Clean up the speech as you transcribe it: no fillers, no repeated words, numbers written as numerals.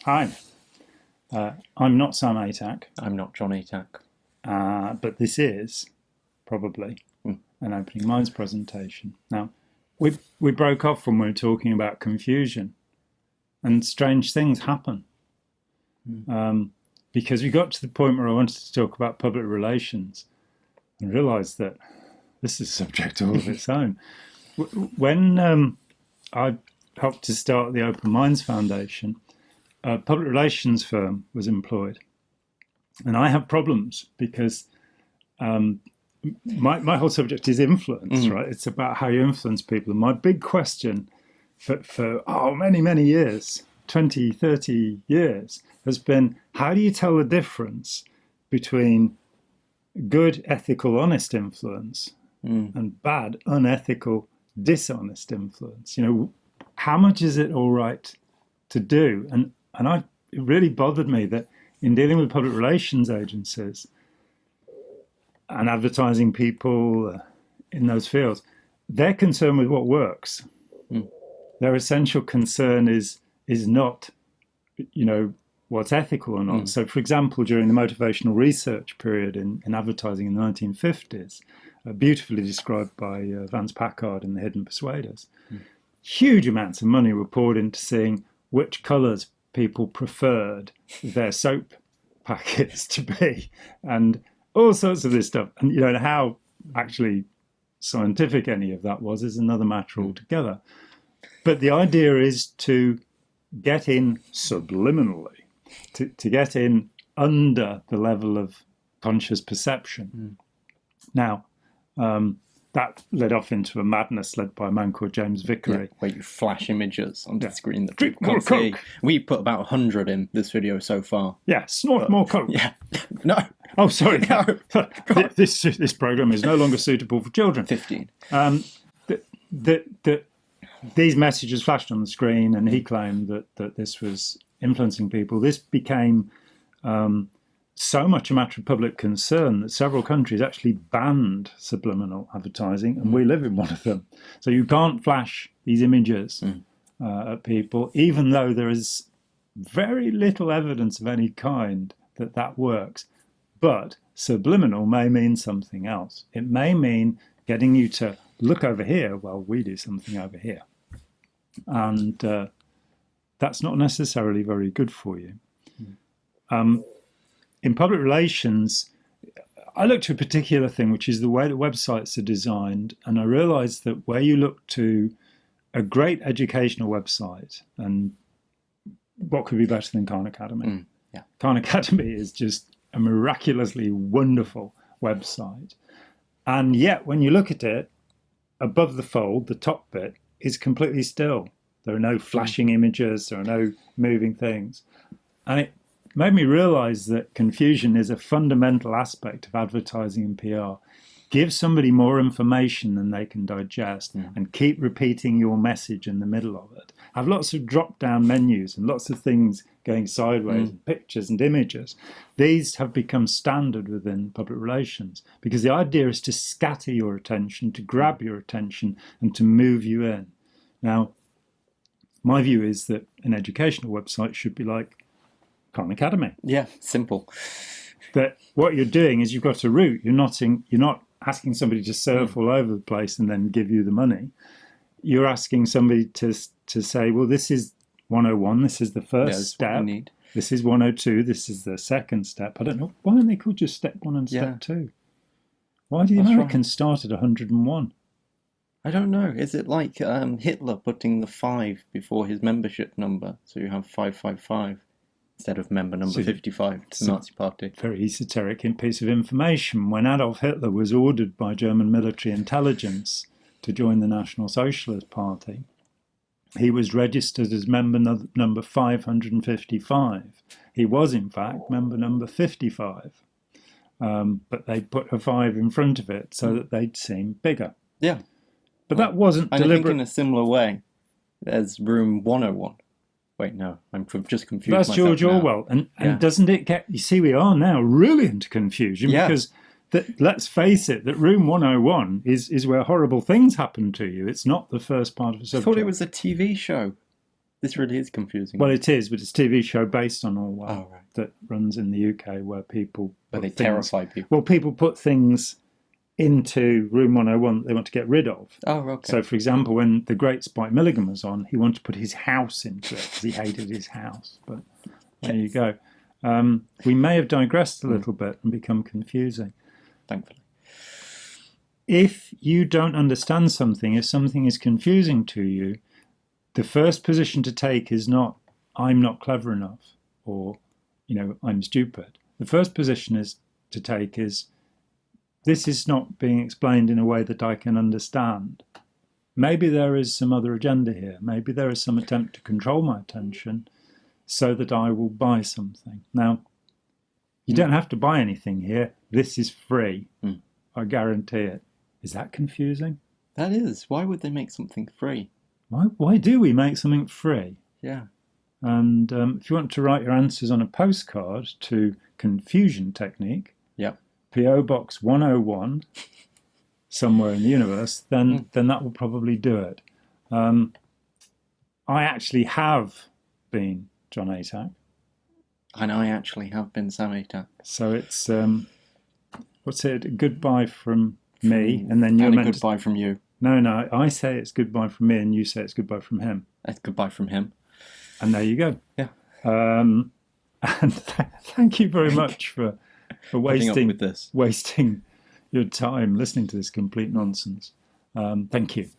Hi, I'm not Sam Atack, I'm not John Atack. but this is probably an Opening Minds presentation. Now, we broke off when we were talking about confusion, and strange things happen. Because we got to the point where I wanted to talk about public relations and realised that this is a subject all of its own. When I helped to start the Open Minds Foundation, a public relations firm was employed. And I have problems because my whole subject is influence, right? It's about how you influence people. And my big question for many, many years, 20, 30 years, has been, how do you tell the difference between good, ethical, honest influence and bad, unethical, dishonest influence? You know, how much is it all right to do? And it really bothered me that in dealing with public relations agencies and advertising people in those fields, they're concerned with what works. Their essential concern is not, what's ethical or not. So, for example, during the motivational research period in advertising in the 1950s, beautifully described by Vance Packard in The Hidden Persuaders, huge amounts of money were poured into seeing which colours people preferred their soap packets to be, and all sorts of this stuff. And how actually scientific any of that was is another matter altogether. But the idea is to get in subliminally, to get in under the level of conscious perception. Now, that led off into a madness led by a man called James Vickery. Where you flash images onto the screen that Drink people more can't see. Coke. We've put about 100 in this video so far. Yeah, snort more Coke. Yeah. No. Oh, sorry. No. This program is no longer suitable for children. 15. These messages flashed on the screen, and he claimed that this was influencing people. This became so much a matter of public concern that several countries actually banned subliminal advertising, and we live in one of them. So you can't flash these images at people, even though there is very little evidence of any kind that works. But subliminal may mean something else. It may mean getting you to look over here while we do something over here. And that's not necessarily very good for you. In public relations, I looked to a particular thing, which is the way that websites are designed. And I realized that where you look to a great educational website, and what could be better than Khan Academy? Khan Academy is just a miraculously wonderful website. And yet, when you look at it, above the fold, the top bit is completely still. There are no flashing images, there are no moving things. And it made me realize that confusion is a fundamental aspect of advertising and PR. Give somebody more information than they can digest and keep repeating your message in the middle of it. Have lots of drop-down menus and lots of things going sideways, and pictures and images. These have become standard within public relations because the idea is to scatter your attention, to grab your attention, and to move you in. Now, my view is that an educational website should be like Khan Academy. Yeah, simple. That what you're doing is you've got a route. You're not asking somebody to surf all over the place and then give you the money. You're asking somebody to say, well, this is 101. This is the first step. This is 102. This is the second step. I don't know. Why aren't they called just step 1 and step 2? Why do the Americans start at 101? I don't know. Is it like Hitler putting the 5 before his membership number? So you have 555 instead of member number 55 to the Nazi Party. Very esoteric piece of information. When Adolf Hitler was ordered by German military intelligence to join the National Socialist Party, he was registered as member number 555. He was, in fact, member number 55. But they put a 5 in front of it so that they'd seem bigger. Yeah. But that wasn't I deliberate. think in a similar way, there's room 101. Wait, no, I'm just confused. That's George Orwell. And doesn't it get... You see, we are now really into confusion because, let's face it, that room 101 is where horrible things happen to you. It's not the first part of a subject. I thought it was a TV show. This really is confusing. Well, it is, but it's a TV show based on all that Oh, right. that runs in the UK where people... But they put things- terrify people. Well, people put things into Room 101 they want to get rid of. Oh, okay. So, for example, when the great Spike Milligan was on, he wanted to put his house into it because he hated his house. But there you go. We may have digressed a little bit and become confusing. Thankfully. If you don't understand something, if something is confusing to you, the first position to take is not, I'm not clever enough, or, I'm stupid. The first position to take is, this is not being explained in a way that I can understand. Maybe there is some other agenda here. Maybe there is some attempt to control my attention so that I will buy something. Now, you don't have to buy anything here. This is free. I guarantee it. Is that confusing? That is. Why would they make something free? Why do we make something free? Yeah. And if you want to write your answers on a postcard to Confusion Technique, Yep. P.O. Box 101, somewhere in the universe, then that will probably do it. I actually have been John Atack. And I actually have been Sam Atack. So it's, what's it, goodbye from me, and then you're and a meant goodbye from you. No, I say it's goodbye from me, and you say it's goodbye from him. It's goodbye from him. And there you go. Yeah. And thank you very much for Putting up with this. wasting your time listening to this complete nonsense. Thank you.